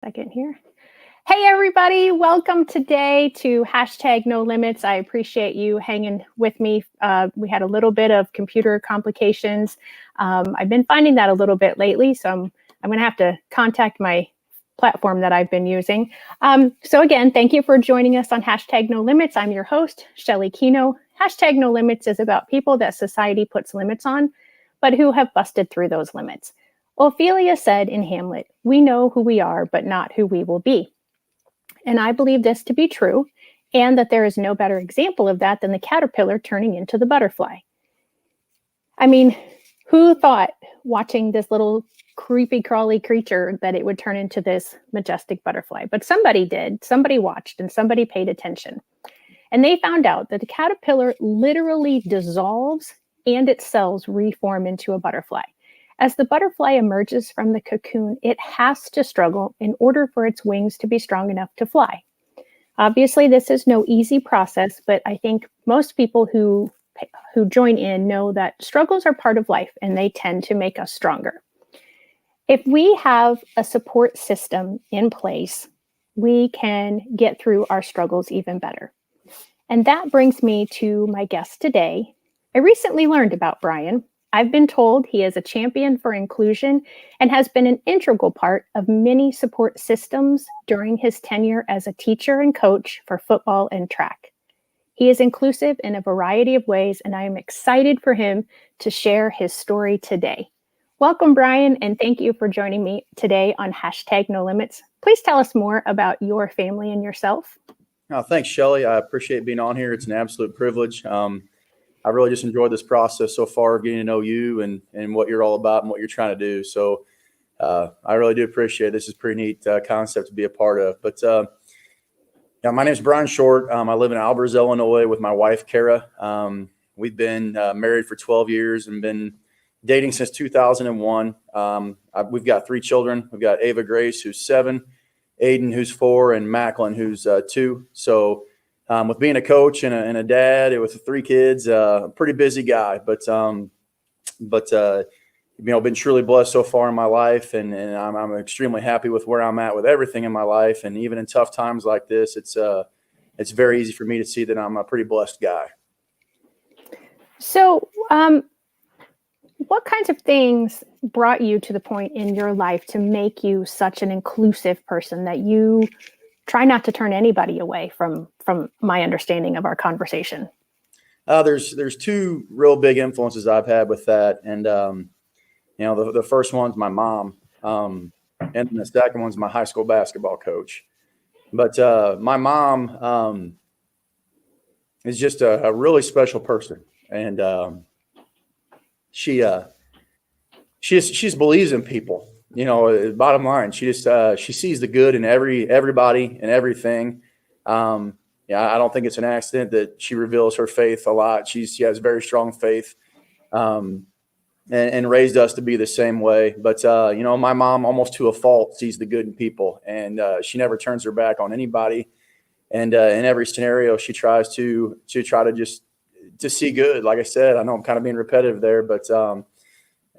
Second here. Hey, everybody. Welcome today to hashtag no limits. I appreciate you hanging with me. We had a little bit of computer complications. I've been finding that a little bit lately, so I'm going to have to contact my platform that I've been using. So again, thank you for joining us on hashtag no limits. I'm your host, Shelly Kino. Hashtag no limits is about people that society puts limits on, but who have busted through those limits. Ophelia said in Hamlet, "We know who we are, but not who we will be." And I believe this to be true, and that there is no better example of that than the caterpillar turning into the butterfly. I mean, who thought watching this little creepy crawly creature that it would turn into this majestic butterfly? But somebody did, somebody watched, and somebody paid attention. And they found out that the caterpillar literally dissolves and its cells reform into a butterfly. As the butterfly emerges from the cocoon, it has to struggle in order for its wings to be strong enough to fly. Obviously, this is no easy process, but I think most people who join in know that struggles are part of life and they tend to make us stronger. If we have a support system in place, we can get through our struggles even better. And that brings me to my guest today. I recently learned about Brian. I've been told he is a champion for inclusion and has been an integral part of many support systems during his tenure as a teacher and coach for football and track. He is inclusive in a variety of ways, and I am excited for him to share his story today. Welcome, Brian, and thank you for joining me today on hashtag No Limits. Please tell us more about your family and yourself. Oh, thanks, Shelly. I appreciate being on here. It's an absolute privilege. I really just enjoyed this process so far, getting to know you and what you're all about and what you're trying to do. So I really do appreciate it. This is a pretty neat concept to be a part of. But yeah, my name is Brian Short. I live in Albers, Illinois with my wife, Kara. We've been married for 12 years and been dating since 2001. We've got 3 children. We've got Ava Grace, who's 7, Aiden, who's 4, and Macklin, who's 2. So with being a coach and a dad with 3 kids, pretty busy guy, but been truly blessed so far in my life, and I'm extremely happy with where I'm at with everything in my life. And even in tough times like this, it's very easy for me to see that I'm a pretty blessed guy. So, what kinds of things brought you to the point in your life to make you such an inclusive person that you try not to turn anybody away from my understanding of our conversation? There's 2 real big influences I've had with that. And, the first one's my mom. And the second one's my high school basketball coach. But my mom is just a really special person. And she believes in people. Bottom line, she sees the good in everybody and everything. I don't think it's an accident that she reveals her faith a lot. She has very strong faith, and raised us to be the same way. But my mom, almost to a fault, sees the good in people, and she never turns her back on anybody. And in every scenario, she tries to just to see good. Like I said, I know I'm kind of being repetitive there, but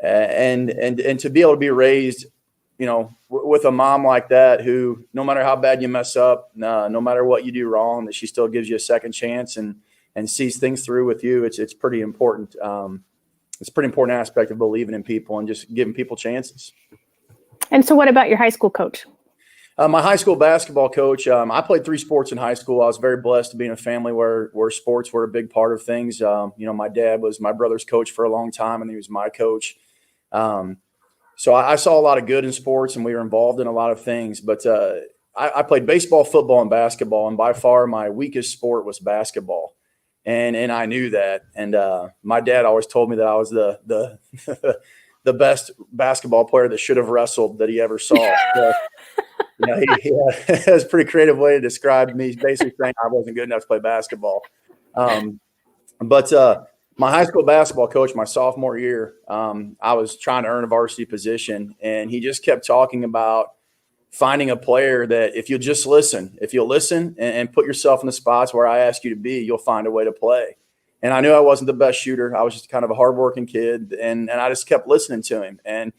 and to be able to be raised, with a mom like that, who no matter how bad you mess up, no matter what you do wrong, that she still gives you a second chance and sees things through with you. It's pretty important. It's a pretty important aspect of believing in people and just giving people chances. And so what about your high school coach? My high school basketball coach, I played 3 sports in high school. I was very blessed to be in a family where sports were a big part of things. My dad was my brother's coach for a long time, and he was my coach. So I saw a lot of good in sports, and we were involved in a lot of things. But I played baseball, football, and basketball, and by far my weakest sport was basketball. And I knew that. And my dad always told me that I was the the best basketball player that should have wrestled that he ever saw. So, he has a pretty creative way to describe me, basically saying I wasn't good enough to play basketball. But my high school basketball coach, my sophomore year, I was trying to earn a varsity position, and he just kept talking about finding a player that if you'll listen and put yourself in the spots where I ask you to be, you'll find a way to play. And I knew I wasn't the best shooter. I was just kind of a hardworking kid, and I just kept listening to him. And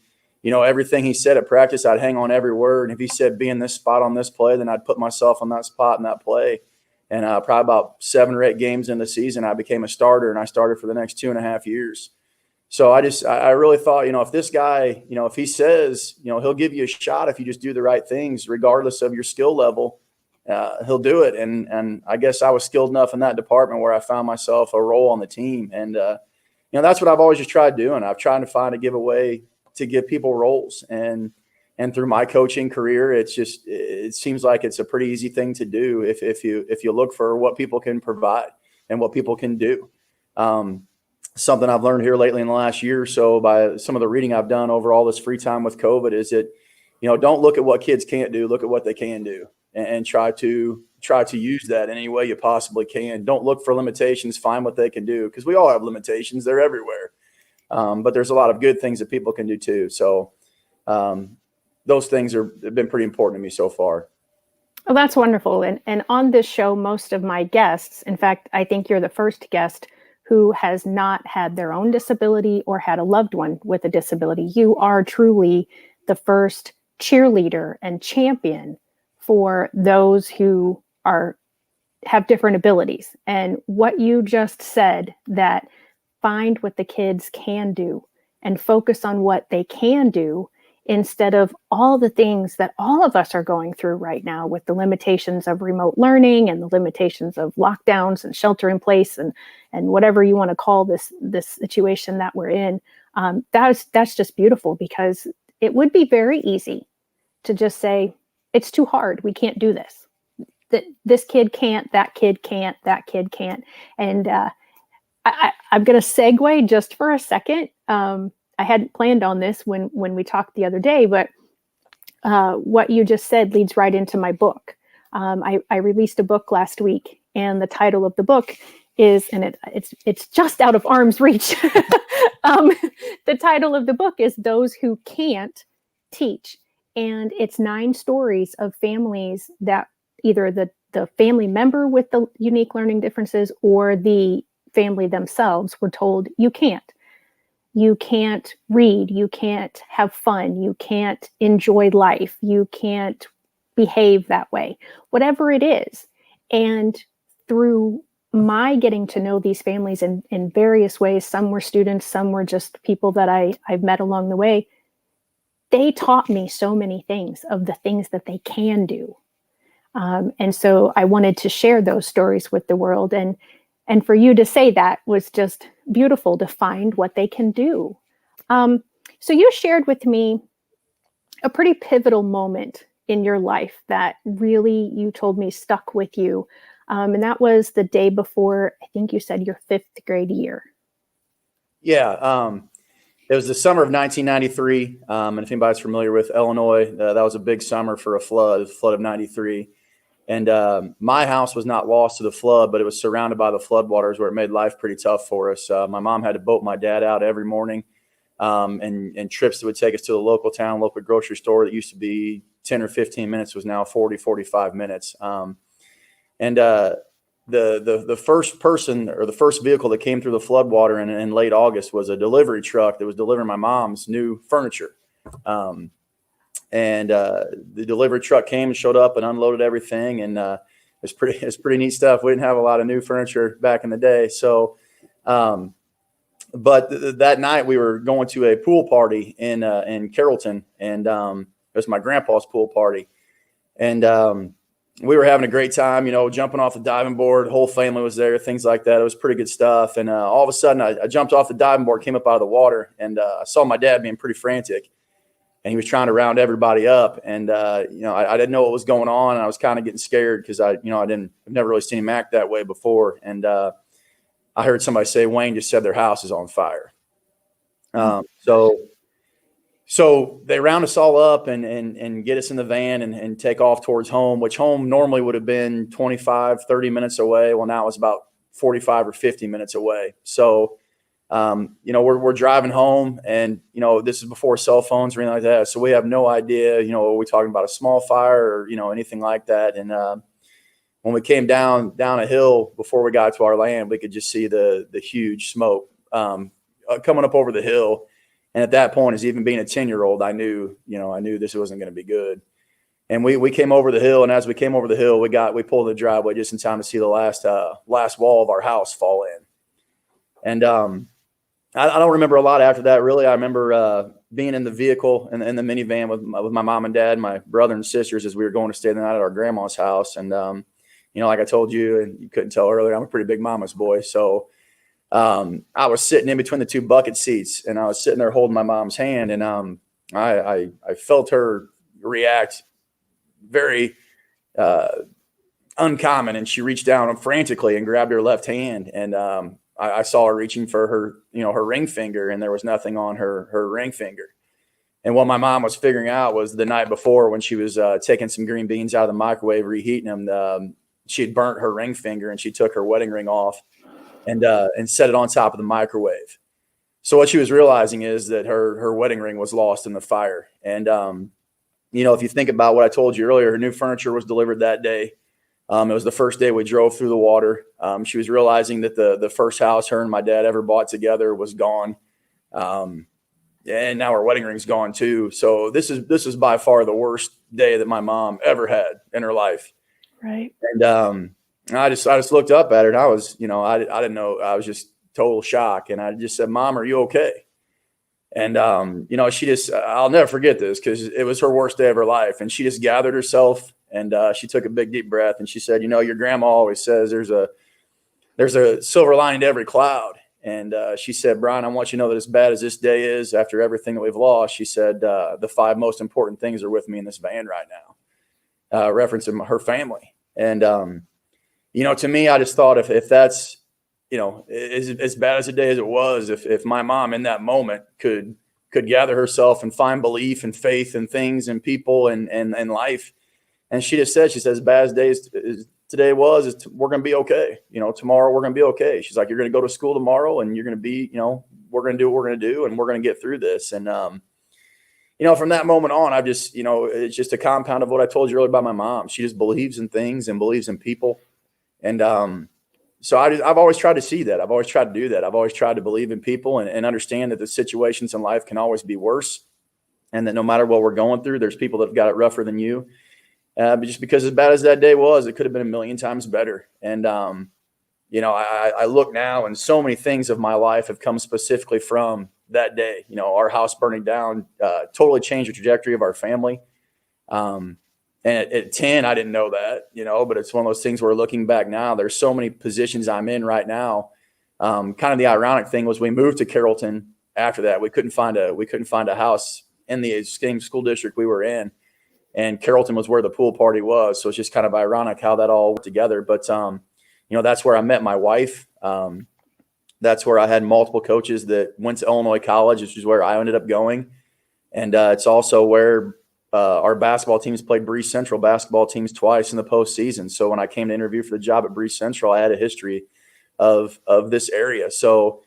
everything he said at practice, I'd hang on every word. And if he said be in this spot on this play, then I'd put myself on that spot in that play. And probably about 7 or 8 games in the season, I became a starter, and I started for the next 2.5 years. So I really thought, if this guy, if he says, he'll give you a shot if you just do the right things, regardless of your skill level, he'll do it. And I guess I was skilled enough in that department where I found myself a role on the team. And, that's what I've always just tried doing. I've tried to find a giveaway to give people roles. And through my coaching career, it seems like it's a pretty easy thing to do if you look for what people can provide and what people can do. Something I've learned here lately in the last year or so by some of the reading I've done over all this free time with COVID is that, don't look at what kids can't do, look at what they can do, and try to use that in any way you possibly can. Don't look for limitations, find what they can do, because we all have limitations. They're everywhere. But there's a lot of good things that people can do too. So those things have been pretty important to me so far. Well, that's wonderful. And on this show, most of my guests, in fact, I think you're the first guest who has not had their own disability or had a loved one with a disability. You are truly the first cheerleader and champion for those who have different abilities. And what you just said, that find what the kids can do and focus on what they can do instead of all the things that all of us are going through right now with the limitations of remote learning and the limitations of lockdowns and shelter in place and whatever you want to call this situation that we're in. That's just beautiful, because it would be very easy to just say, it's too hard, we can't do this. That this kid can't, that kid can't, that kid can't. And I'm going to segue just for a second. I hadn't planned on this when we talked the other day, but what you just said leads right into my book. I released a book last week, and the title of the book is, and it's just out of arm's reach. The title of the book is Those Who Can't Teach. And it's 9 stories of families that either the family member with the unique learning differences or the family themselves were told, you can't. You can't read, you can't have fun, you can't enjoy life, you can't behave that way, whatever it is. And through my getting to know these families in various ways, some were students, some were just people that I've met along the way, they taught me so many things of the things that they can do. And so I wanted to share those stories with the world. And for you to say that was just beautiful, to find what they can do. So you shared with me a pretty pivotal moment in your life that really, you told me, stuck with you. And that was the day before, I think you said, your 5th grade year. Yeah. It was the summer of 1993. And if anybody's familiar with Illinois, that was a big summer for a flood, the flood of 93. And my house was not lost to the flood, but it was surrounded by the floodwaters, where it made life pretty tough for us. My mom had to boat my dad out every morning, and trips that would take us to the local grocery store that used to be 10 or 15 minutes was now 40, 45 minutes. The first person, or the first vehicle that came through the floodwater in late August, was a delivery truck that was delivering my mom's new furniture. And the delivery truck came and showed up and unloaded everything. And it's pretty neat stuff. We didn't have a lot of new furniture back in the day. So, but that night we were going to a pool party in Carrollton, and it was my grandpa's pool party. And we were having a great time, jumping off the diving board. The whole family was there, things like that. It was pretty good stuff. And all of a sudden I jumped off the diving board, came up out of the water, and I saw my dad being pretty frantic. And he was trying to round everybody up. And, I didn't know what was going on. And I was kind of getting scared because I've never really seen him act that way before. And I heard somebody say, Wayne just said their house is on fire. So they round us all up and get us in the van and take off towards home, which home normally would have been 25, 30 minutes away. Well, now it's about 45 or 50 minutes away. So, we're driving home, and, this is before cell phones or anything like that. So we have no idea, are we talking about a small fire or, anything like that. And when we came down a hill before we got to our land, we could just see the huge smoke coming up over the hill. And at that point, as even being a 10-year-old, I knew this wasn't going to be good. And we came over the hill, and as we came over the hill, we pulled the driveway just in time to see the last wall of our house fall in. And I don't remember a lot after that, really. I remember being in the vehicle in the minivan with my mom and dad, my brother and sisters, as we were going to stay the night at our grandma's house. And like I told you, and you couldn't tell earlier, I'm a pretty big mama's boy. So I was sitting in between the two bucket seats, and I was sitting there holding my mom's hand, and I felt her react very uncommon, and she reached down frantically and grabbed her left hand, and I saw her reaching for her, her ring finger, and there was nothing on her ring finger. And what my mom was figuring out was the night before, when she was taking some green beans out of the microwave, reheating them, she had burnt her ring finger, and she took her wedding ring off and set it on top of the microwave. So what she was realizing is that her wedding ring was lost in the fire. And if you think about what I told you earlier, her new furniture was delivered that day. It was the first day we drove through the water. She was realizing that the first house her and my dad ever bought together was gone. And now her wedding ring's gone too. So this is by far the worst day that my mom ever had in her life. Right. And I just looked up at her, and I was, I didn't know. I was just total shock. And I just said, "Mom, are you okay?" And, she just, I'll never forget this, because it was her worst day of her life. And she just gathered herself, and she took a big, deep breath, and she said, "Your grandma always says there's a silver lining to every cloud." And she said, "Brian, I want you to know that as bad as this day is, after everything that we've lost," she said, "the 5 most important things are with me in this van right now," referencing her family. And, to me, I just thought if that's, as bad as a day as it was, if my mom in that moment could gather herself and find belief and faith in things and people and life. And she just said, as bad as days today was, we're going to be okay. Tomorrow we're going to be okay. She's like, "You're going to go to school tomorrow, and you're going to be, we're going to do what we're going to do, and we're going to get through this." And, from that moment on, I've just, it's just a compound of what I told you earlier about my mom. She just believes in things and believes in people. And, so I've always tried to see that. I've always tried to do that. I've always tried to believe in people and understand that the situations in life can always be worse, and that no matter what we're going through, there's people that have got it rougher than you. But just because as bad as that day was, it could have been a million times better. And, I look now, and so many things of my life have come specifically from that day. Our house burning down totally changed the trajectory of our family. And at 10, I didn't know that, but it's one of those things where, looking back now, there's so many positions I'm in right now. Kind of the ironic thing was, we moved to Carrollton after that. We couldn't find a house in the same school district we were in, and Carrollton was where the pool party was. So it's just kind of ironic how that all worked together. But, that's where I met my wife. That's where I had multiple coaches that went to Illinois College, which is where I ended up going. And it's also where our basketball teams played Breese Central basketball teams twice in the postseason. So when I came to interview for the job at Breese Central, I had a history of this area. So,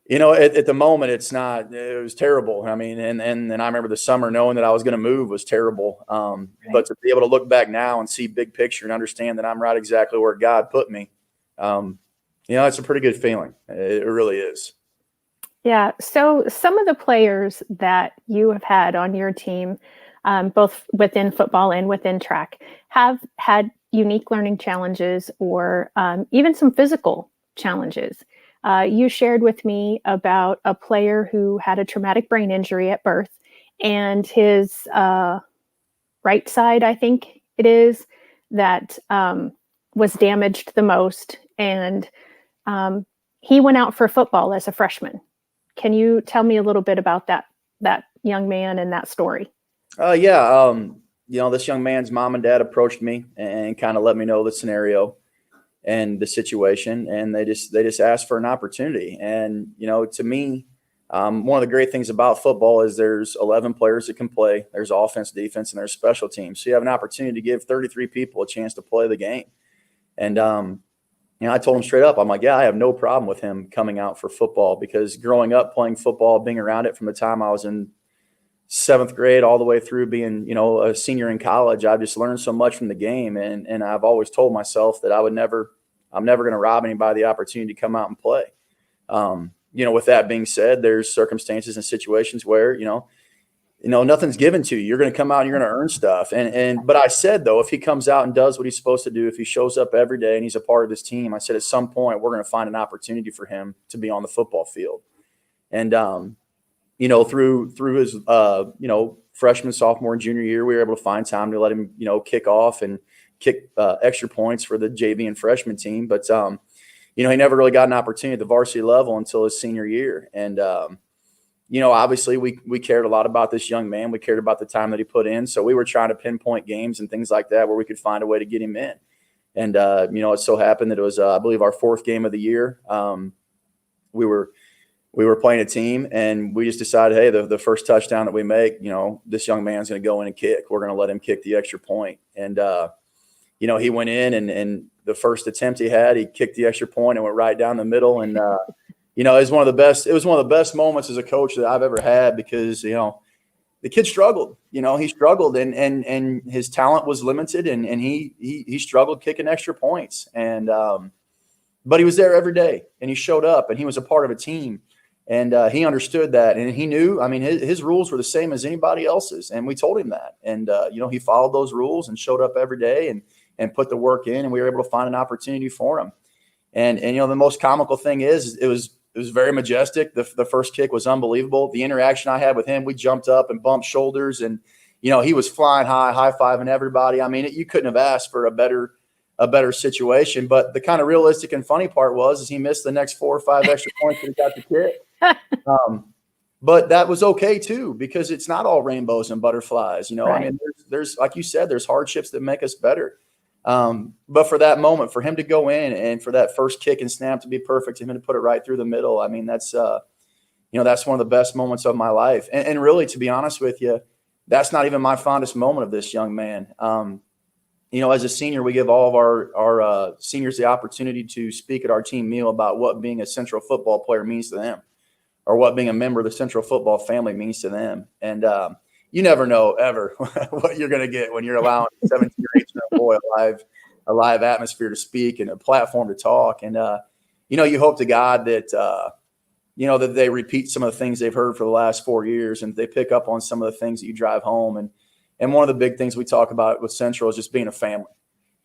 at the moment, it was terrible. I mean, and I remember the summer knowing that I was going to move was terrible. Right. But to be able to look back now and see big picture and understand that I'm right exactly where God put me, it's a pretty good feeling. It really is. Yeah. So some of the players that you have had on your team, both within football and within track, have had unique learning challenges, or even some physical challenges. You shared with me about a player who had a traumatic brain injury at birth, and his right side, I think it is, that was damaged the most. And he went out for football as a freshman. Can you tell me a little bit about that young man and that story? Yeah. This young man's mom and dad approached me and kind of let me know the scenario and the situation. And they just asked for an opportunity. And, to me, one of the great things about football is there's 11 players that can play. There's offense, defense, and there's special teams. So you have an opportunity to give 33 people a chance to play the game. And, I told him straight up, I'm like, yeah, I have no problem with him coming out for football, because growing up playing football, being around it from the time I was in 7th grade all the way through being, a senior in college, I've just learned so much from the game. And I've always told myself that I'm never going to rob anybody the opportunity to come out and play. with that being said, there's circumstances and situations where, nothing's given to you. You're going to come out and you're going to earn stuff. But I said, though, if he comes out and does what he's supposed to do, if he shows up every day and he's a part of this team, I said, at some point, we're going to find an opportunity for him to be on the football field. And, through his, freshman, sophomore, and junior year, we were able to find time to let him, kick off and kick extra points for the JV and freshman team. But, he never really got an opportunity at the varsity level until his senior year. And, obviously we cared a lot about this young man. We cared about the time that he put in. So we were trying to pinpoint games and things like that where we could find a way to get him in. And, it so happened that it was, I believe, our fourth game of the year. We were playing a team, and we just decided, hey, the first touchdown that we make, this young man's going to go in and kick. We're going to let him kick the extra point. And, he went in and the first attempt he had, he kicked the extra point and went right down the middle. And, it was one of the best moments as a coach that I've ever had because, the kid struggled, he struggled and his talent was limited and he struggled kicking extra points. And, but he was there every day and he showed up and he was a part of a team. And he understood that, and he knew. I mean, his rules were the same as anybody else's, and we told him that. And he followed those rules and showed up every day and put the work in, and we were able to find an opportunity for him. And the most comical thing is it was very majestic. The first kick was unbelievable. The interaction I had with him, we jumped up and bumped shoulders, and he was flying high fiving everybody. I mean, you couldn't have asked for a better situation. But the kind of realistic and funny part is he missed the next 4 or 5 extra points that he got the kick. But that was okay too, because it's not all rainbows and butterflies. Right. I mean, there's like you said, there's hardships that make us better. But for that moment, for him to go in and for that first kick and snap to be perfect, him to put it right through the middle. I mean, that's that's one of the best moments of my life. And really, to be honest with you, that's not even my fondest moment of this young man. As a senior, we give all of our seniors the opportunity to speak at our team meal about what being a Central football player means to them, or what being a member of the Central football family means to them. And you never know ever what you're going to get when you're allowing a 17 or 18-year-old boy a live atmosphere to speak and a platform to talk. And, you hope to God that, that they repeat some of the things they've heard for the last 4 years, and they pick up on some of the things that you drive home. And one of the big things we talk about with Central is just being a family.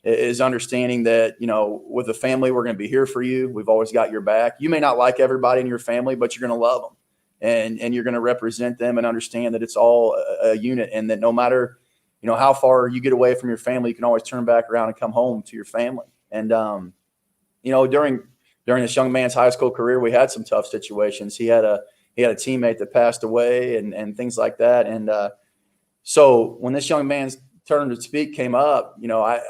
Is understanding that, with a family, we're going to be here for you. We've always got your back. You may not like everybody in your family, but you're going to love them and you're going to represent them and understand that it's all a unit, and that no matter, how far you get away from your family, you can always turn back around and come home to your family. And, during this young man's high school career, we had some tough situations. He had a teammate that passed away and things like that. And, so when this young man's turn to speak came up, I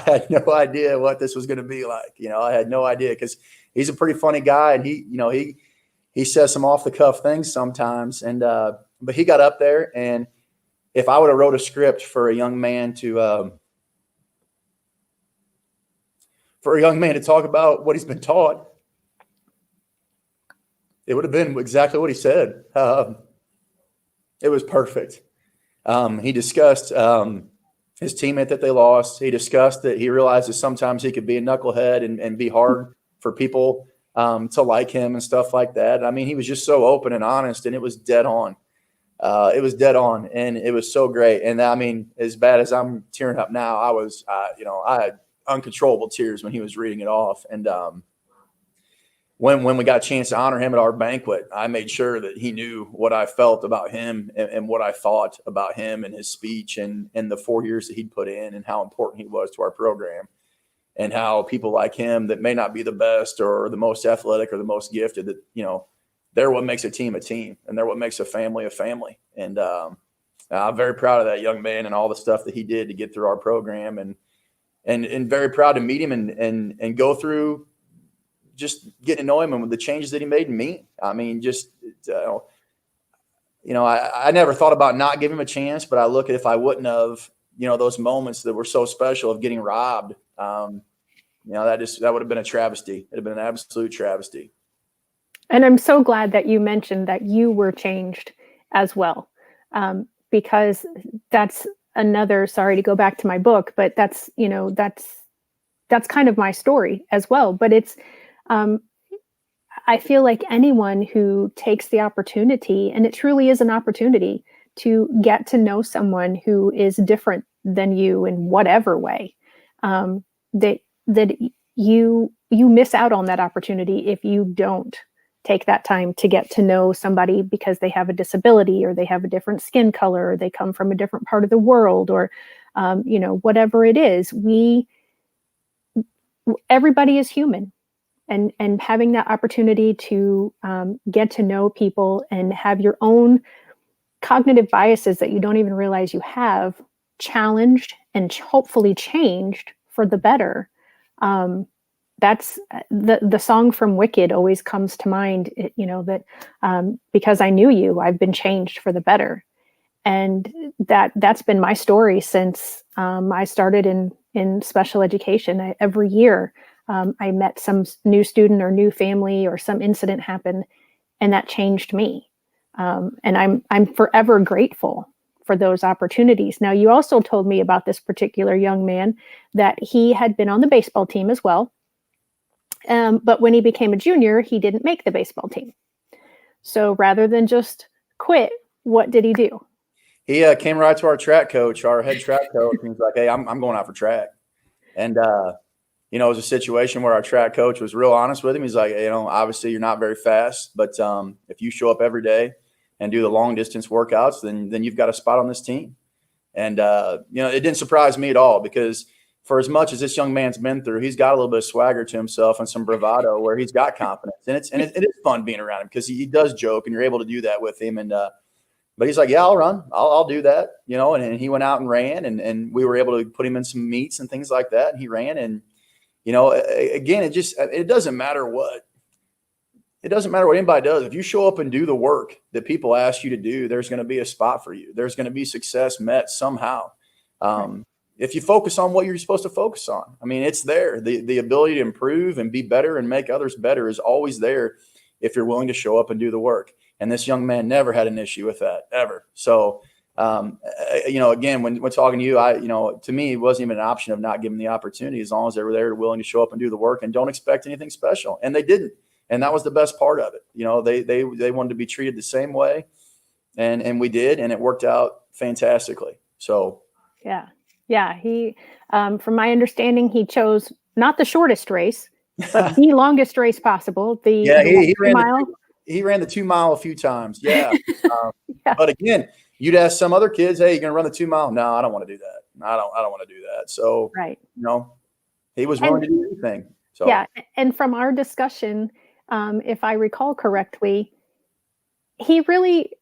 had no idea what this was going to be like. I had no idea, because he's a pretty funny guy, and he says some off the cuff things sometimes. And but he got up there, and if I would have wrote a script for a young man to talk about what he's been taught, it would have been exactly what he said. It was perfect. He discussed his teammate that they lost. He discussed that he realizes sometimes he could be a knucklehead and be hard for people to like him and stuff like that. I mean, he was just so open and honest, and it was dead on. And it was so great. And I mean, as bad as I'm tearing up now, I had uncontrollable tears when he was reading it off. And when we got a chance to honor him at our banquet, I made sure that he knew what I felt about him and what I thought about him and his speech and the 4 years that he'd put in, and how important he was to our program, and how people like him that may not be the best or the most athletic or the most gifted, that, they're what makes a team, and they're what makes a family. And I'm very proud of that young man and all the stuff that he did to get through our program, and very proud to meet him and go through just getting to know him and with the changes that he made in me. I mean, I never thought about not giving him a chance, but I look at, if I wouldn't have, those moments that were so special of getting robbed, that would have been a travesty. It'd have been an absolute travesty. And I'm so glad that you mentioned that you were changed as well, because that's another, sorry to go back to my book, but that's kind of my story as well. But it's, I feel like anyone who takes the opportunity, and it truly is an opportunity to get to know someone who is different than you in whatever way, um, that that you miss out on that opportunity if you don't take that time to get to know somebody because they have a disability or they have a different skin color or they come from a different part of the world or whatever it is. Everybody is human, and having that opportunity to get to know people and have your own cognitive biases that you don't even realize you have challenged and hopefully changed for the better. That's the song from Wicked always comes to mind. That because I knew you, I've been changed for the better, and that's been my story since I started in special education. Every year, I met some new student or new family or some incident happened, and that changed me. And I'm forever grateful for those opportunities. Now, you also told me about this particular young man that he had been on the baseball team as well. But when he became a junior, he didn't make the baseball team. So rather than just quit, what did he do? He came right to our track coach, our head track coach, and he's like, "Hey, I'm going out for track." And it was a situation where our track coach was real honest with him. He's like, obviously you're not very fast, but if you show up every day and do the long distance workouts, then you've got a spot on this team. And it didn't surprise me at all, because for as much as this young man's been through, he's got a little bit of swagger to himself and some bravado where he's got confidence. And it is fun being around him because he does joke, and you're able to do that with him. And but he's like, "Yeah, I'll run. I'll do that." And he went out and ran, and we were able to put him in some meets and things like that. And he ran, and again, it doesn't matter what anybody does. If you show up and do the work that people ask you to do, there's going to be a spot for you. There's going to be success met somehow. If you focus on what you're supposed to focus on, I mean, it's there. The ability to improve and be better and make others better is always there if you're willing to show up and do the work. And this young man never had an issue with that, ever. So, again, when talking to you, to me, it wasn't even an option of not giving the opportunity, as long as they were there willing to show up and do the work and don't expect anything special. And they didn't. And that was the best part of it. They wanted to be treated the same way. And we did, and it worked out fantastically. So. Yeah. He, from my understanding, he chose not the shortest race, but the longest race possible. He ran the 2 mile a few times. Yeah. Yeah. But again, you'd ask some other kids, "Hey, you're going to run the 2 mile?" "No, I don't want to do that. I don't want to do that." So, right. He was willing to do anything. So, yeah. And from our discussion, if I recall correctly, he really,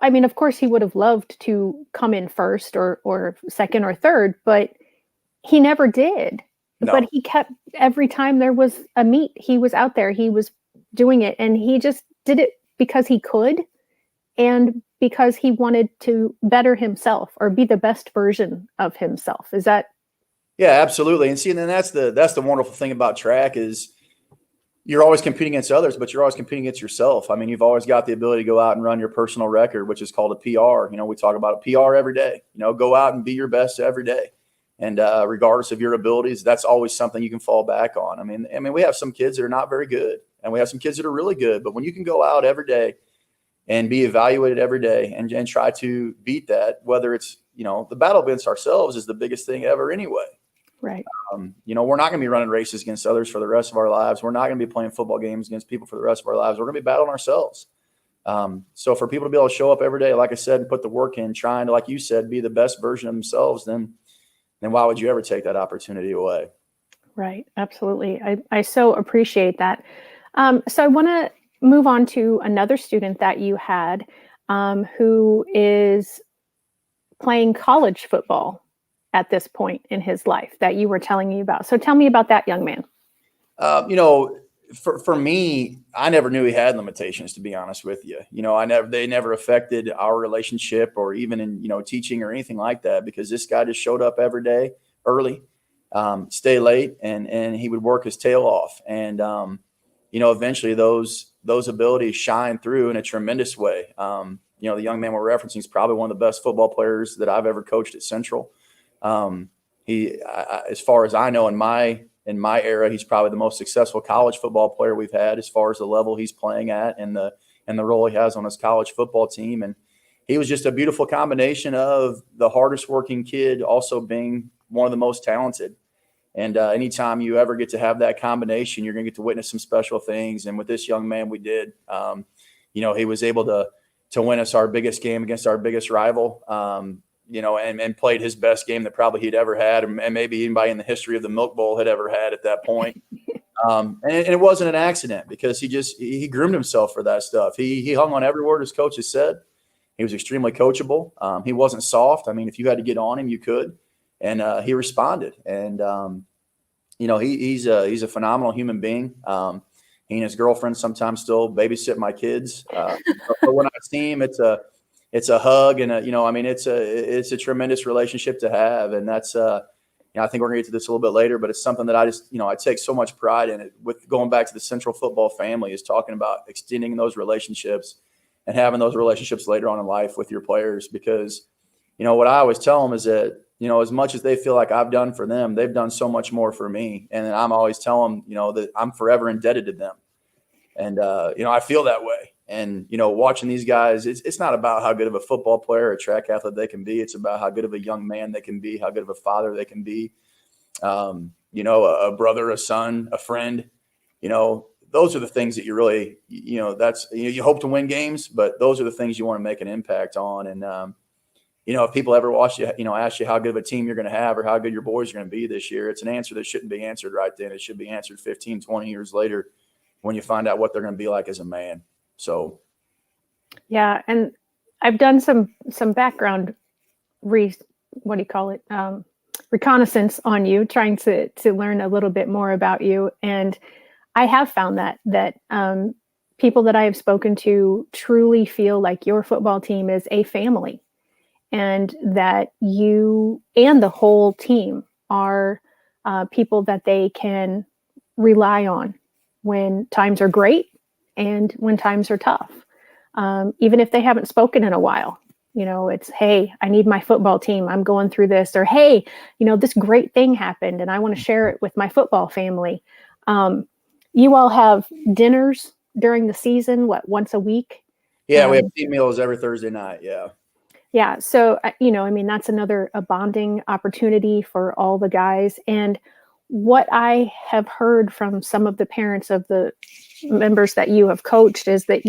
of course he would have loved to come in first or second or third, but he never did. No. But he kept, every time there was a meet, he was out there, he was doing it, and he just did it because he could and because he wanted to better himself or be the best version of himself. Is that? Yeah, absolutely. And see, and then that's the wonderful thing about track is you're always competing against others, but you're always competing against yourself. I mean, you've always got the ability to go out and run your personal record, which is called a PR. We talk about a PR every day. Go out and be your best every day. And regardless of your abilities, that's always something you can fall back on. I mean, we have some kids that are not very good, and we have some kids that are really good. But when you can go out every day and be evaluated every day and try to beat that, whether it's, the battle against ourselves is the biggest thing ever anyway. Right. We're not going to be running races against others for the rest of our lives. We're not going to be playing football games against people for the rest of our lives. We're going to be battling ourselves. So for people to be able to show up every day, like I said, and put the work in, trying to, like you said, be the best version of themselves, then why would you ever take that opportunity away? Right. Absolutely. I so appreciate that. So I want to move on to another student that you had who is playing college football at this point in his life that you were telling me about. So tell me about that young man. For me, I never knew he had limitations, to be honest with you. They never affected our relationship or even in, teaching or anything like that, because this guy just showed up every day early, stay late, and he would work his tail off. And, eventually those abilities shine through in a tremendous way. The young man we're referencing is probably one of the best football players that I've ever coached at Central. As far as I know, in my in my era, he's probably the most successful college football player we've had as far as the level he's playing at and the role he has on his college football team. And he was just a beautiful combination of the hardest working kid also being one of the most talented. And anytime you ever get to have that combination, you're going to get to witness some special things. And with this young man, we did. He was able to win us our biggest game against our biggest rival, and played his best game that probably he'd ever had, and maybe anybody in the history of the Milk Bowl had ever had at that point. And it wasn't an accident because he groomed himself for that stuff. He hung on every word his coaches said. He was extremely coachable. He wasn't soft. I mean, if you had to get on him, you could. And he responded. And, he's a phenomenal human being. He and his girlfriend sometimes still babysit my kids. But when I see him, it's a hug and it's a tremendous relationship to have. And that's, I think we're going to get to this a little bit later, but it's something that I take so much pride in it with going back to the Central Football family is talking about extending those relationships and having those relationships later on in life with your players. Because, what I always tell them is that, as much as they feel like I've done for them, they've done so much more for me. And then I'm always telling them, that I'm forever indebted to them. And, I feel that way. And, watching these guys, it's not about how good of a football player or track athlete they can be. It's about how good of a young man they can be, how good of a father they can be. A brother, a son, a friend, those are the things that you really, you hope to win games, but those are the things you want to make an impact on. And, if people ever ask you how good of a team you're going to have or how good your boys are going to be this year, it's an answer that shouldn't be answered right then. It should be answered 15, 20 years later when you find out what they're going to be like as a man. So. Yeah. And I've done some background reconnaissance on you, trying to learn a little bit more about you. And I have found that people that I have spoken to truly feel like your football team is a family, and that you and the whole team are people that they can rely on when times are great and when times are tough. Even if they haven't spoken in a while, it's, hey, I need my football team. I'm going through this. Or, hey, this great thing happened and I want to share it with my football family. You all have dinners during the season, once a week? Yeah, we have team meals every Thursday night. Yeah. Yeah. So, that's a bonding opportunity for all the guys. And what I have heard from some of the parents of the members that you have coached is that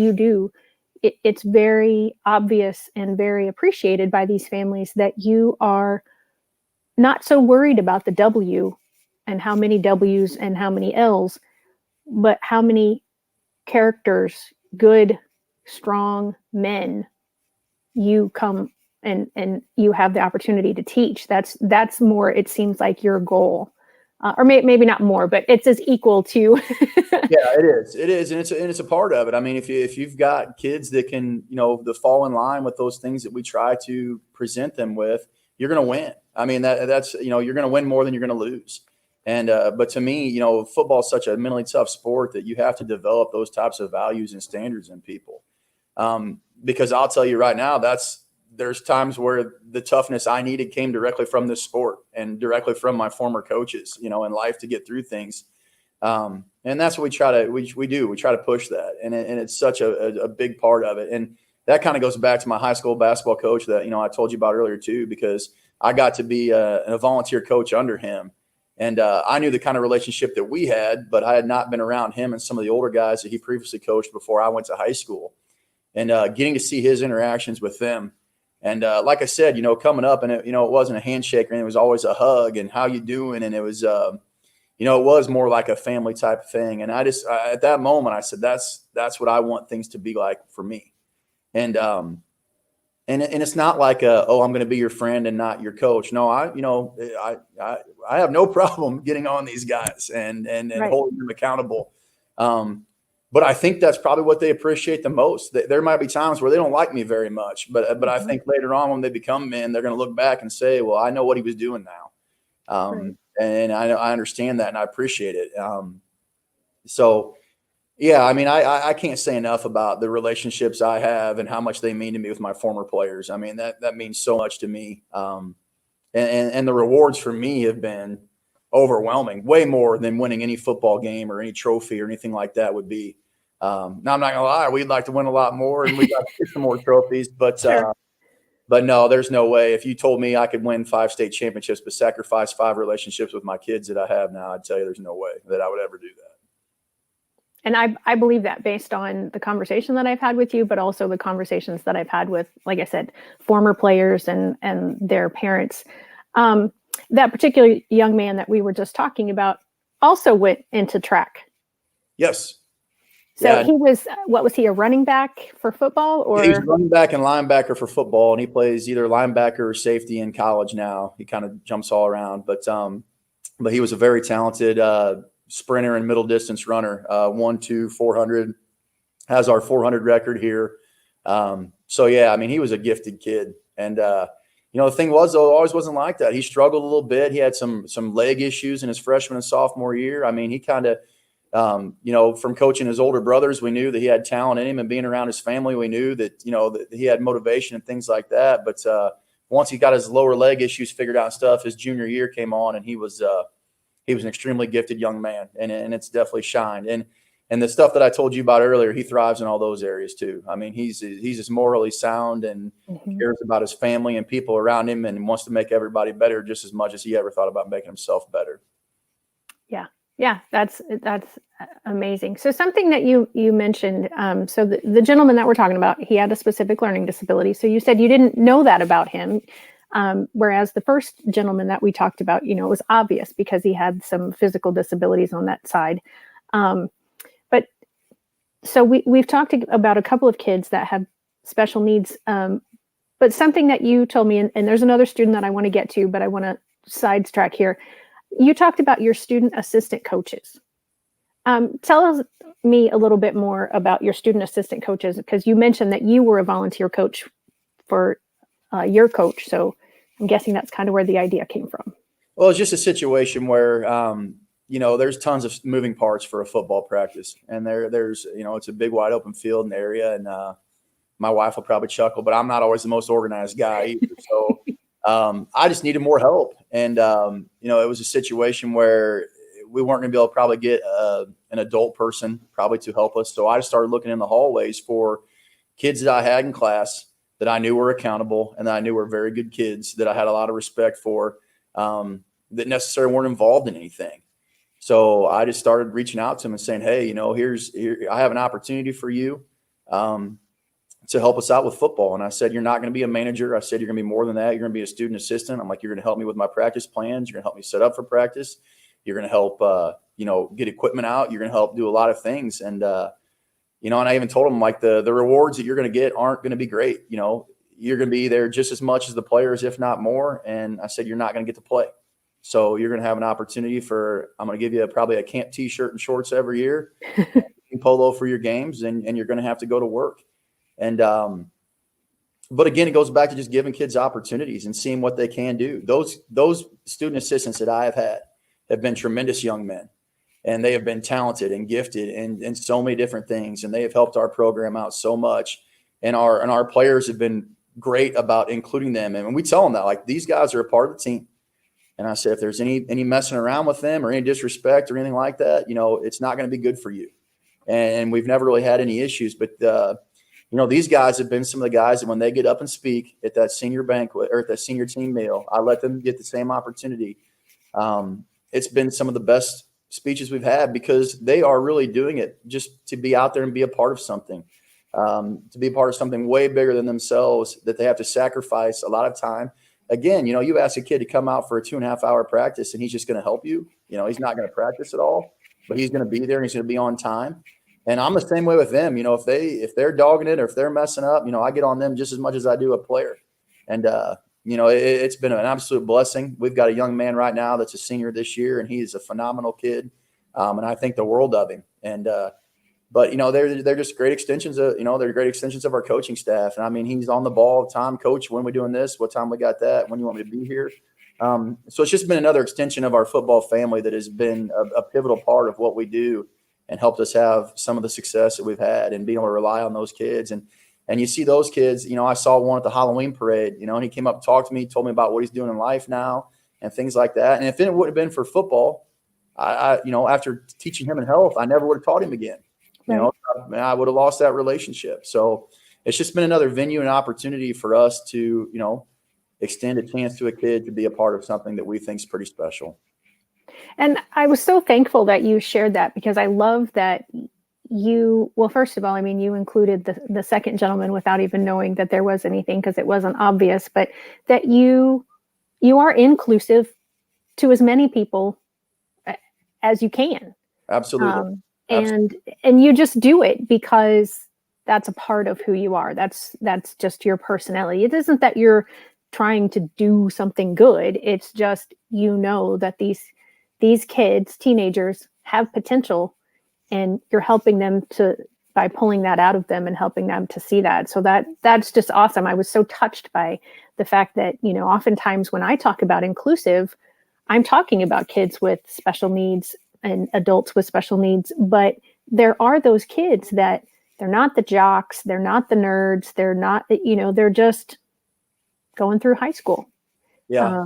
it's very obvious and very appreciated by these families that you are not so worried about the W and how many W's and how many L's, but how many characters, good, strong men you come and you have the opportunity to teach. That's more, it seems like, your goal. Or maybe not more, but it's as equal to. Yeah, it is. And it's a part of it. I mean, if you've got kids that can, that fall in line with those things that we try to present them with, you're going to win. I mean, that's, you're going to win more than you're going to lose. And, but to me, football is such a mentally tough sport that you have to develop those types of values and standards in people. Because I'll tell you right now, there's times where the toughness I needed came directly from this sport and directly from my former coaches, in life to get through things. And that's what we try to push that. And it's such a big part of it. And that kind of goes back to my high school basketball coach that, I told you about earlier too, because I got to be a volunteer coach under him. And I knew the kind of relationship that we had, but I had not been around him and some of the older guys that he previously coached before I went to high school. And getting to see his interactions with them. And like I said, coming up, and it wasn't a handshake, and it was always a hug and how you doing. And it was, it was more like a family type of thing. And I at that moment, I said, that's what I want things to be like for me. And it's not like, I'm going to be your friend and not your coach. No, I have no problem getting on these guys and Right. holding them accountable. But I think that's probably what they appreciate the most. There might be times where they don't like me very much, but I think later on when they become men, they're going to look back and say, well, I know what he was doing now. Right. And I understand that and I appreciate it. So yeah, I mean, I can't say enough about the relationships I have and how much they mean to me with my former players. I mean, that means so much to me. And the rewards for me have been overwhelming, way more than winning any football game or any trophy or anything like that would be. Now, I'm not gonna lie, we'd like to win a lot more and we'd like to get some more trophies, Sure. but no, there's no way. If you told me I could win 5 state championships but sacrifice 5 relationships with my kids that I have now, I'd tell you there's no way that I would ever do that. And I believe that based on the conversation that I've had with you, but also the conversations that I've had with, like I said, former players and their parents. That particular young man that we were just talking about also went into track. Yes. So yeah. he was, what was he, a running back for football? Or He's running back and linebacker for football, and he plays either linebacker or safety in college now. He kind of jumps all around, but he was a very talented sprinter and middle distance runner. 1, 2, 400, has our 400 record here. So yeah, I mean, he was a gifted kid, and the thing was, though, it always wasn't like that. He struggled a little bit. He had some leg issues in his freshman and sophomore year. I mean, he kind of from coaching his older brothers, we knew that he had talent in him, and being around his family, we knew that, that he had motivation and things like that. But once he got his lower leg issues figured out and stuff, his junior year came on, and he was an extremely gifted young man, and it's definitely shined. And the stuff that I told you about earlier, he thrives in all those areas too. I mean, he's just morally sound and cares about his family and people around him, and wants to make everybody better just as much as he ever thought about making himself better. Yeah, that's amazing. So something that you mentioned, so the gentleman that we're talking about, he had a specific learning disability. So you said you didn't know that about him, whereas the first gentleman that we talked about, it was obvious because he had some physical disabilities on that side. But so we've talked about a couple of kids that have special needs, but something that you told me, and there's another student that I want to get to, but I want to sidetrack here. You talked about your student assistant coaches. Tell me a little bit more about your student assistant coaches, because you mentioned that you were a volunteer coach for your coach. So I'm guessing that's kind of where the idea came from. Well, it's just a situation where, there's tons of moving parts for a football practice, and there's, it's a big wide open field in the area, and my wife will probably chuckle, but I'm not always the most organized guy either. So I just needed more help. And, it was a situation where we weren't going to be able to probably get an adult person probably to help us. So I just started looking in the hallways for kids that I had in class that I knew were accountable and that I knew were very good kids that I had a lot of respect for, that necessarily weren't involved in anything. So I just started reaching out to them and saying, hey, here, I have an opportunity for you to help us out with football. And I said, you're not going to be a manager. I said, you're going to be more than that. You're going to be a student assistant. I'm like, you're going to help me with my practice plans. You're going to help me set up for practice. You're going to help, get equipment out. You're going to help do a lot of things. And, and I even told them, like, the rewards that you're going to get aren't going to be great. You're going to be there just as much as the players, if not more. And I said, you're not going to get to play. So you're going to have an opportunity I'm going to give you probably a camp t-shirt and shorts every year, polo for your games, and you're going to have to go to work. And, but again, it goes back to just giving kids opportunities and seeing what they can do. Those student assistants that I have been tremendous young men, and they have been talented and gifted and so many different things. And they have helped our program out so much. And our players have been great about including them. And we tell them that, like, these guys are a part of the team. And I said, if there's any messing around with them or any disrespect or anything like that, it's not going to be good for you. And we've never really had any issues, but, these guys have been some of the guys that when they get up and speak at that senior banquet or at that senior team meal, I let them get the same opportunity. It's been some of the best speeches we've had because they are really doing it just to be out there and be a part of something, to be a part of something way bigger than themselves that they have to sacrifice a lot of time. Again, you ask a kid to come out for a 2.5 hour practice and he's just going to help you. He's not going to practice at all, but he's going to be there and he's going to be on time. And I'm the same way with them. If they're dogging it or if they're messing up, I get on them just as much as I do a player. And, it's been an absolute blessing. We've got a young man right now that's a senior this year, and he is a phenomenal kid. And I think the world of him. And, but they're just great extensions of, they're great extensions of our coaching staff. And I mean, he's on the ball all the time. Coach, when are we doing this? What time we got that? When you want me to be here? So it's just been another extension of our football family that has been a pivotal part of what we do and helped us have some of the success that we've had and being able to rely on those kids. And you see those kids, I saw one at the Halloween parade, and he came up and talked to me, told me about what he's doing in life now and things like that. And if it would have been for football, after teaching him in health, I never would have taught him again. Right. I would have lost that relationship. So it's just been another venue and opportunity for us to, extend a chance to a kid to be a part of something that we think is pretty special. And I was so thankful that you shared that, because I love that well, first of all, I mean, you included the second gentleman without even knowing that there was anything, because it wasn't obvious, but that you are inclusive to as many people as you can. Absolutely. And you just do it because that's a part of who you are. That's just your personality. It isn't that you're trying to do something good. It's just, that these kids, teenagers, have potential, and you're helping them by pulling that out of them and helping them to see that. So that's just awesome. I was so touched by the fact that, oftentimes when I talk about inclusive, I'm talking about kids with special needs and adults with special needs, but there are those kids that they're not the jocks, they're not the nerds, they're not, they're just going through high school. Yeah.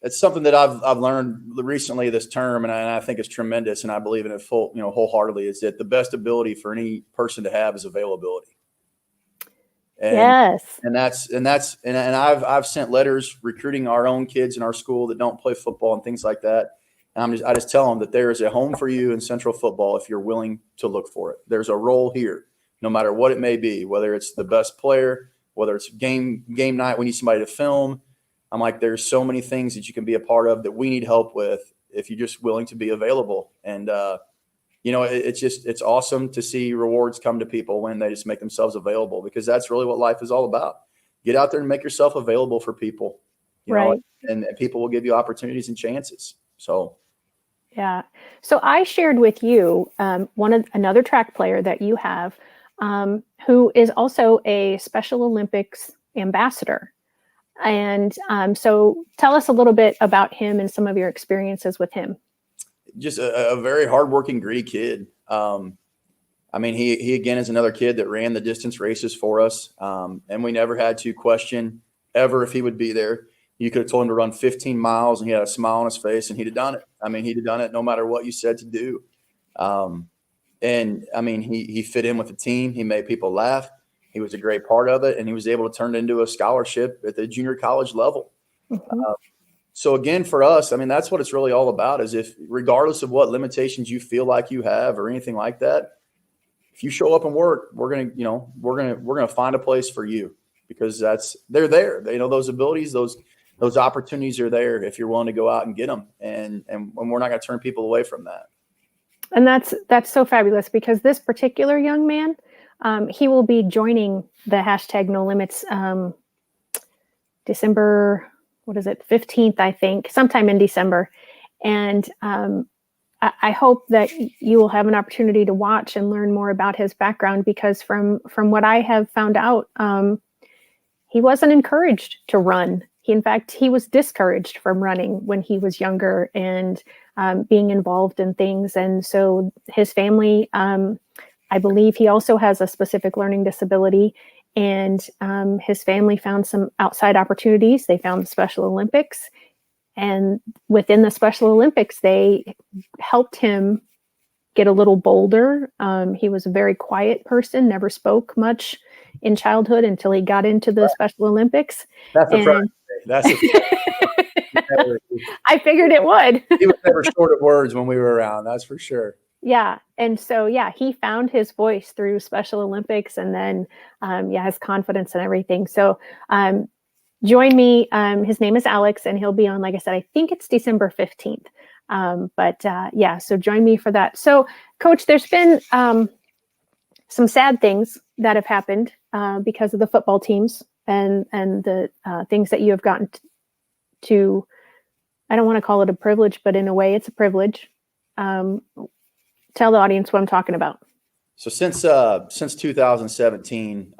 It's something that I've learned recently this term, and I think it's tremendous, and I believe in it wholeheartedly, is that the best ability for any person to have is availability. And, yes. And I've sent letters recruiting our own kids in our school that don't play football and things like that. And I just tell them that there is a home for you in Central football if you're willing to look for it. There's a role here, no matter what it may be, whether it's the best player, whether it's game night, we need somebody to film. I'm like, there's so many things that you can be a part of that we need help with if you're just willing to be available. And, it's awesome to see rewards come to people when they just make themselves available, because that's really what life is all about. Get out there and make yourself available for people, right. And people will give you opportunities and chances. So. Yeah. So I shared with you another track player that you have, who is also a Special Olympics ambassador. And so tell us a little bit about him and some of your experiences with him. Just a very hardworking, gritty kid. He again is another kid that ran the distance races for us. And we never had to question ever if he would be there. You could have told him to run 15 miles and he had a smile on his face and he'd have done it. He'd have done it no matter what you said to do. He fit in with the team. He made people laugh. He was a great part of it, and he was able to turn it into a scholarship at the junior college level. Mm-hmm. So again, for us, that's what it's really all about, is if, regardless of what limitations you feel like you have or anything like that, if you show up and work, we're going to find a place for you, because they're there. Those abilities, those opportunities are there if you're willing to go out and get them. And we're not going to turn people away from that. And that's so fabulous, because this particular young man, he will be joining the #NoLimits December, 15th, I think, sometime in December. And I hope that you will have an opportunity to watch and learn more about his background, because from what I have found out, he wasn't encouraged to run. In fact, he was discouraged from running when he was younger and being involved in things. And so his family, I believe he also has a specific learning disability, and his family found some outside opportunities. They found the Special Olympics, and within the Special Olympics, they helped him get a little bolder. He was a very quiet person, never spoke much in childhood until he got into the Special Olympics. That's a Friday. I figured it would. He was never short of words when we were around, that's for sure. Yeah. And so, he found his voice through Special Olympics, and then, his confidence and everything. So, join me. His name is Alex, and he'll be on, like I said, I think it's December 15th. So join me for that. So, Coach, there's been some sad things that have happened because of the football teams and the things that you have gotten to, I don't want to call it a privilege, but in a way it's a privilege. Tell the audience what I'm talking about. So since 2017,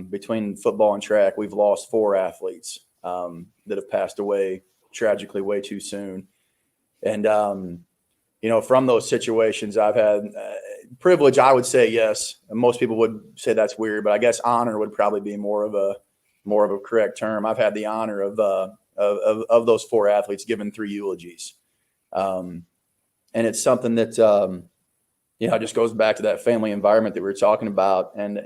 between football and track, we've lost 4 athletes that have passed away tragically way too soon. And, from those situations, I've had privilege, I would say yes. And most people would say that's weird, but I guess honor would probably be more of a correct term. I've had the honor of of those 4 athletes given 3 eulogies. And it's something that, it just goes back to that family environment that we were talking about. And,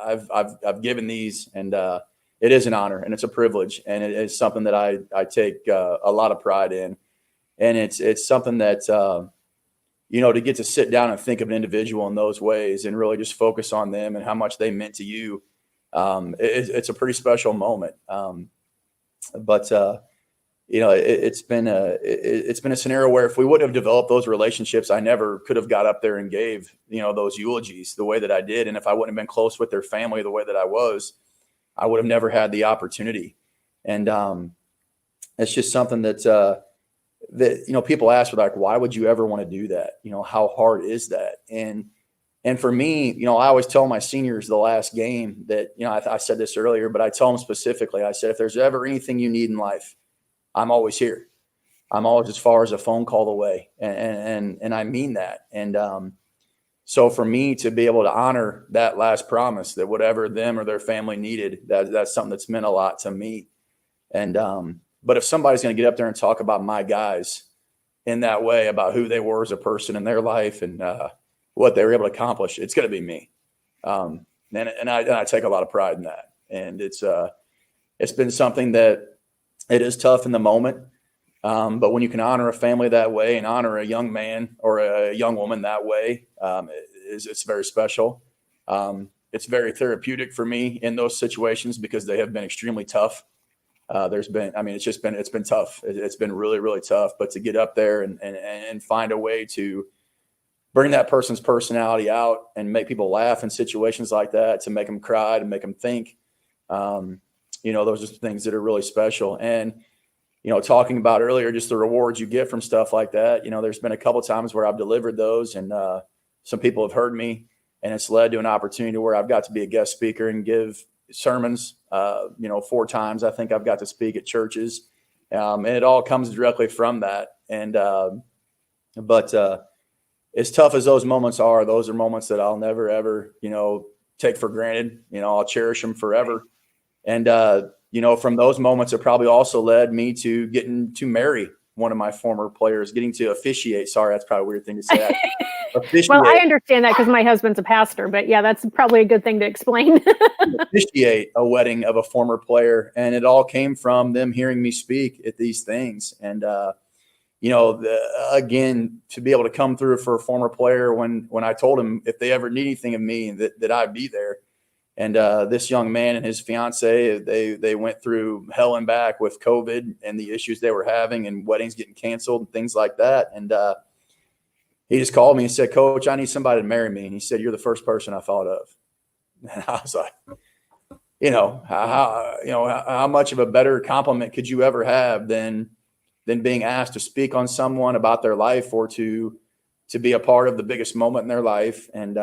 I've given these, and it is an honor and it's a privilege, and it is something that I take a lot of pride in. And it's something that, to get to sit down and think of an individual in those ways and really just focus on them and how much they meant to you. It's a pretty special moment. It's been a scenario where if we wouldn't have developed those relationships, I never could have got up there and gave, those eulogies the way that I did. And if I wouldn't have been close with their family the way that I was, I would have never had the opportunity. And it's just something that people ask, like, why would you ever want to do that? How hard is that? And for me, I always tell my seniors the last game that, I said this earlier, but I tell them specifically, I said, if there's ever anything you need in life, I'm always here. I'm always as far as a phone call away. And I mean that. And so for me to be able to honor that last promise, that whatever them or their family needed, that's something that's meant a lot to me. And but if somebody's going to get up there and talk about my guys in that way, about who they were as a person in their life and what they were able to accomplish, it's going to be me. And I take a lot of pride in that. And it's been something that it is tough in the moment. But when you can honor a family that way and honor a young man or a young woman that way, it's very special. It's very therapeutic for me in those situations because they have been extremely tough. It's been tough. It's been really, really tough, but to get up there and find a way to bring that person's personality out and make people laugh in situations like that, to make them cry, to make them think, those are things that are really special. And, talking about earlier, just the rewards you get from stuff like that, there's been a couple of times where I've delivered those, and some people have heard me, and it's led to an opportunity where I've got to be a guest speaker and give sermons. 4 times I think I've got to speak at churches, and it all comes directly from that. And but as tough as those moments are, those are moments that I'll never ever take for granted. I'll cherish them forever. And from those moments, it probably also led me to getting to marry one of my former players, getting to officiate. Sorry, that's probably a weird thing to say. Well, I understand that because my husband's a pastor, but yeah, that's probably a good thing to explain. Officiate a wedding of a former player, and it all came from them hearing me speak at these things. And again, to be able to come through for a former player when I told him if they ever need anything of me, that I'd be there. And this young man and his fiance, they went through hell and back with COVID and the issues they were having, and weddings getting canceled and things like that. And he just called me and said, "Coach, I need somebody to marry me." And he said, "You're the first person I thought of." And I was like, how much of a better compliment could you ever have than being asked to speak on someone about their life, or to be a part of the biggest moment in their life. And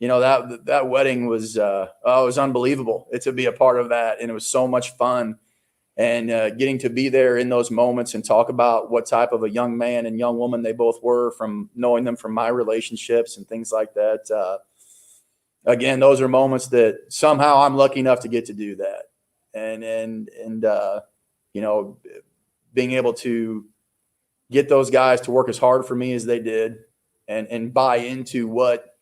that wedding was it was unbelievable. To be a part of that, and it was so much fun. And getting to be there in those moments and talk about what type of a young man and young woman they both were, from knowing them from my relationships and things like that. Again, those are moments that somehow I'm lucky enough to get to do that. And being able to get those guys to work as hard for me as they did, and buy into what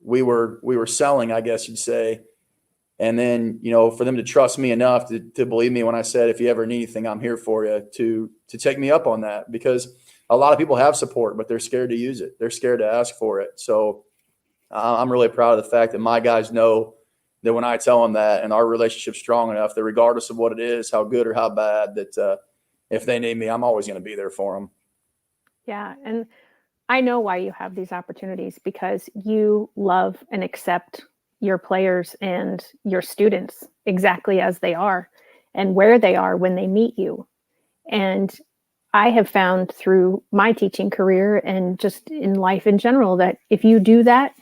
we were selling, I guess you'd say. And then, for them to trust me enough to believe me when I said, if you ever need anything, I'm here for you, to take me up on that. Because a lot of people have support, but they're scared to use it. They're scared to ask for it. So I'm really proud of the fact that my guys know that when I tell them that, and our relationship's strong enough, that regardless of what it is, how good or how bad, that if they need me, I'm always going to be there for them. Yeah. And I know why you have these opportunities, because you love and accept your players and your students exactly as they are and where they are when they meet you. And I have found through my teaching career and just in life in general that if you do that,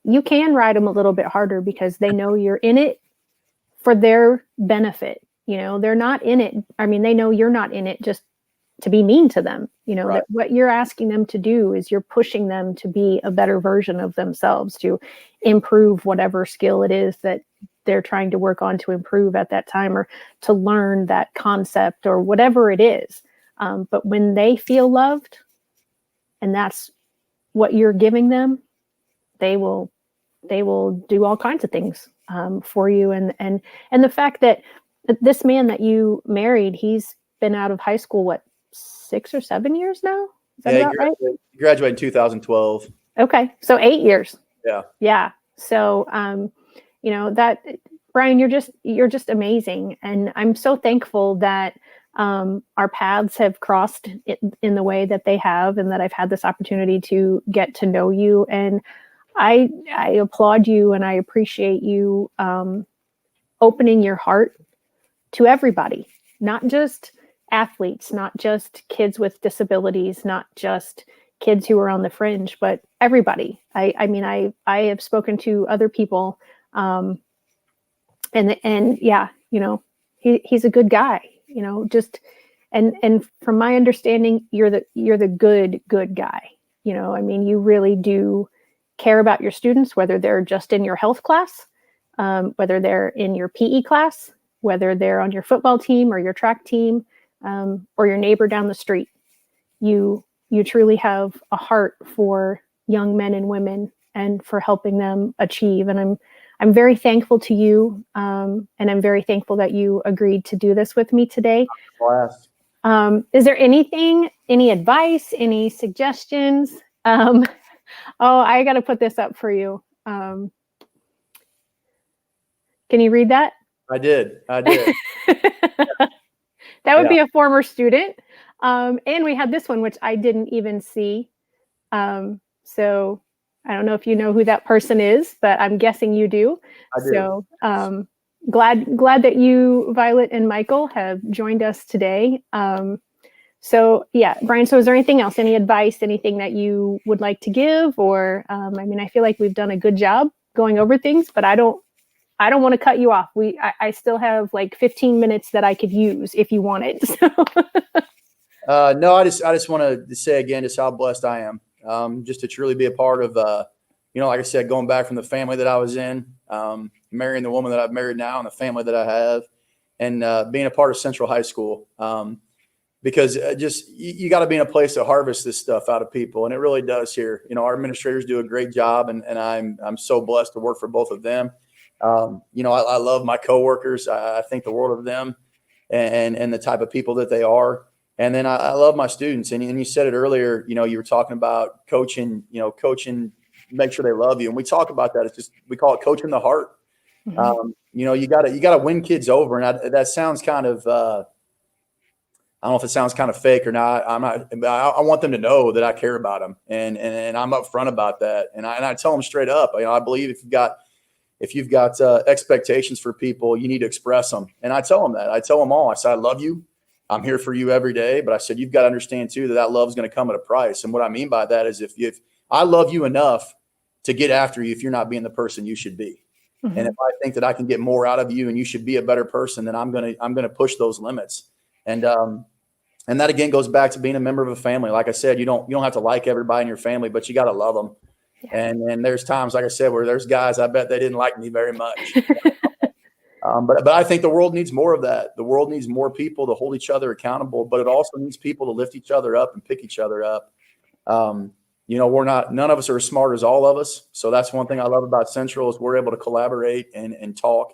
you can ride them a little bit harder, because they know you're in it for their benefit. They're not in it. I mean, they know you're not in it just to be mean to them. Right. That what you're asking them to do is you're pushing them to be a better version of themselves, to improve whatever skill it is that they're trying to work on to improve at that time, or to learn that concept or whatever it is. But when they feel loved, and that's what you're giving them, they will do all kinds of things for you. And the fact that this man that you married, he's been out of high school, what, 6 or 7 years now? Is that about right? He graduated in 2012. Okay, so 8 years. Yeah. So that, Brian, you're just amazing, and I'm so thankful that our paths have crossed in the way that they have, and that I've had this opportunity to get to know you. And I applaud you, and I appreciate you opening your heart to everybody, not just athletes, not just kids with disabilities, not just kids who are on the fringe, but everybody. I mean, I have spoken to other people, and yeah, he's a good guy, and from my understanding, you're the good guy. I mean, you really do care about your students, whether they're just in your health class, whether they're in your PE class, whether they're on your football team or your track team, or your neighbor down the street. You truly have a heart for young men and women, and for helping them achieve. And I'm very thankful to you, and I'm very thankful that you agreed to do this with me today. Blast. Is there any advice, any suggestions? Oh, I got to put this up for you. Can you read that? I did. That would be a former student. And we had this one, which I didn't even see. So I don't know if you know who that person is, but I'm guessing you do. I do. So glad that you, Violet and Michael, have joined us today. So yeah, Brian, so is there anything else, any advice, anything that you would like to give? Or, I mean, I feel like we've done a good job going over things, but I don't want to cut you off. I still have like 15 minutes that I could use if you wanted. So. No, I just want to say again just how blessed I am, just to truly be a part of, like I said, going back from the family that I was in, marrying the woman that I've married now, and the family that I have, and being a part of Central High School. Because just you got to be in a place to harvest this stuff out of people, and it really does here. Our administrators do a great job, and I'm so blessed to work for both of them. I love my coworkers. I think the world of them, and the type of people that they are. And then I love my students. And you said it earlier. You were talking about coaching. Make sure they love you. And we talk about that. It's just, we call it coaching the heart. Mm-hmm. You gotta win kids over, and that sounds kind of. I don't know if it sounds kind of fake or not. I want them to know that I care about them, and I'm upfront about that. And I tell them straight up. I believe if you've got expectations for people, you need to express them. And I tell them that. I tell them all. I say, I love you. I'm here for you every day. But I said, you've got to understand too that love is going to come at a price. And what I mean by that is if I love you enough to get after you if you're not being the person you should be. Mm-hmm. And if I think that I can get more out of you and you should be a better person, then I'm gonna push those limits. And that again goes back to being a member of a family. Like I said, you don't have to like everybody in your family, but you got to love them. Yeah. And there's times, like I said, where there's guys, I bet they didn't like me very much. But I think the world needs more of that. The world needs more people to hold each other accountable, but it also needs people to lift each other up and pick each other up. None of us are as smart as all of us. So that's one thing I love about Central is we're able to collaborate and talk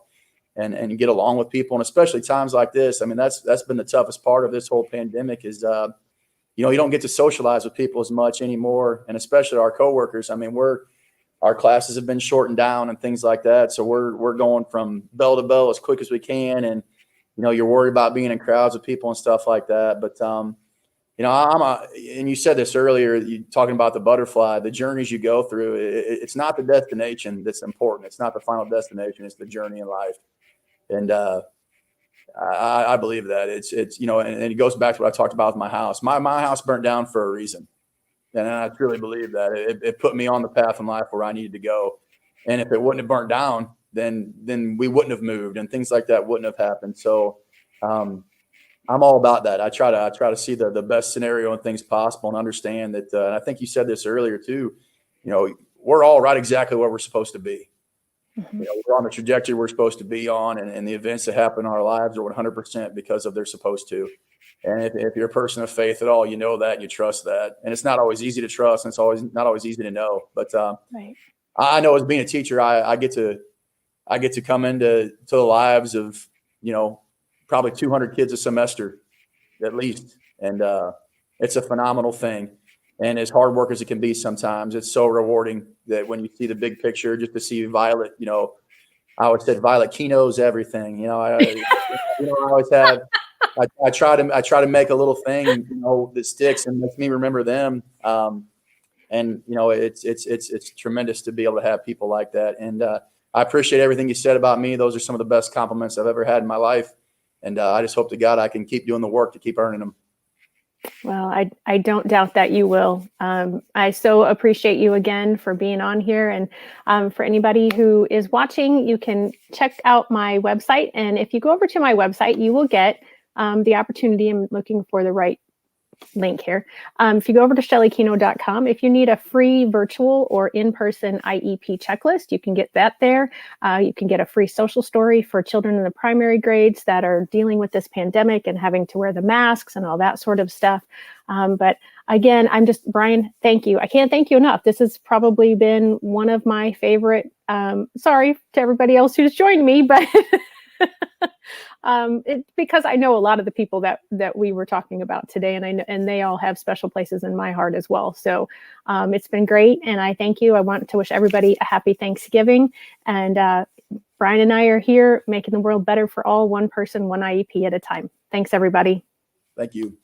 and get along with people. And especially times like this. I mean, that's been the toughest part of this whole pandemic is, you don't get to socialize with people as much anymore. And especially our coworkers. I mean, our classes have been shortened down and things like that. So we're going from bell to bell as quick as we can. And, you're worried about being in crowds with people and stuff like that. But, and you said this earlier, you talking about the butterfly, the journeys you go through. It's not the destination that's important. It's not the final destination. It's the journey in life. And I believe that it's and it goes back to what I talked about with my house. My house burnt down for a reason. And I truly believe that it put me on the path in life where I needed to go. And if it wouldn't have burnt down, then we wouldn't have moved and things like that wouldn't have happened. So I'm all about that. I try to see the best scenario and things possible and understand that. And I think you said this earlier too, we're all right exactly where we're supposed to be. Mhm. We're on the trajectory we're supposed to be on, and the events that happen in our lives are 100% because of they're supposed to. And if you're a person of faith at all, you know that, you trust that. And it's not always easy to trust, and it's always not always easy to know. But Right. I know as being a teacher, I get to come into the lives of, probably 200 kids a semester at least. And it's a phenomenal thing. And as hard work as it can be sometimes, it's so rewarding that when you see the big picture, just to see Violet, I always said Violet Key knows everything. I always have, I try to make a little thing, that sticks and makes me remember them. And it's tremendous to be able to have people like that. And I appreciate everything you said about me. Those are some of the best compliments I've ever had in my life. And I just hope to God I can keep doing the work to keep earning them. Well, I don't doubt that you will. I so appreciate you again for being on here. And for anybody who is watching, you can check out my website. And if you go over to my website, you will get the opportunity. I'm looking for the right link here. If you go over to shellykino.com, if you need a free virtual or in-person IEP checklist, you can get that there. You can get a free social story for children in the primary grades that are dealing with this pandemic and having to wear the masks and all that sort of stuff. But again, Brian, thank you. I can't thank you enough. This has probably been one of my favorite, sorry to everybody else who's joined me, but because I know a lot of the people that we were talking about today, and they all have special places in my heart as well. So it's been great, and I thank you. I want to wish everybody a happy Thanksgiving, and Brian and I are here making the world better for all, one person, one IEP at a time. Thanks, everybody. Thank you.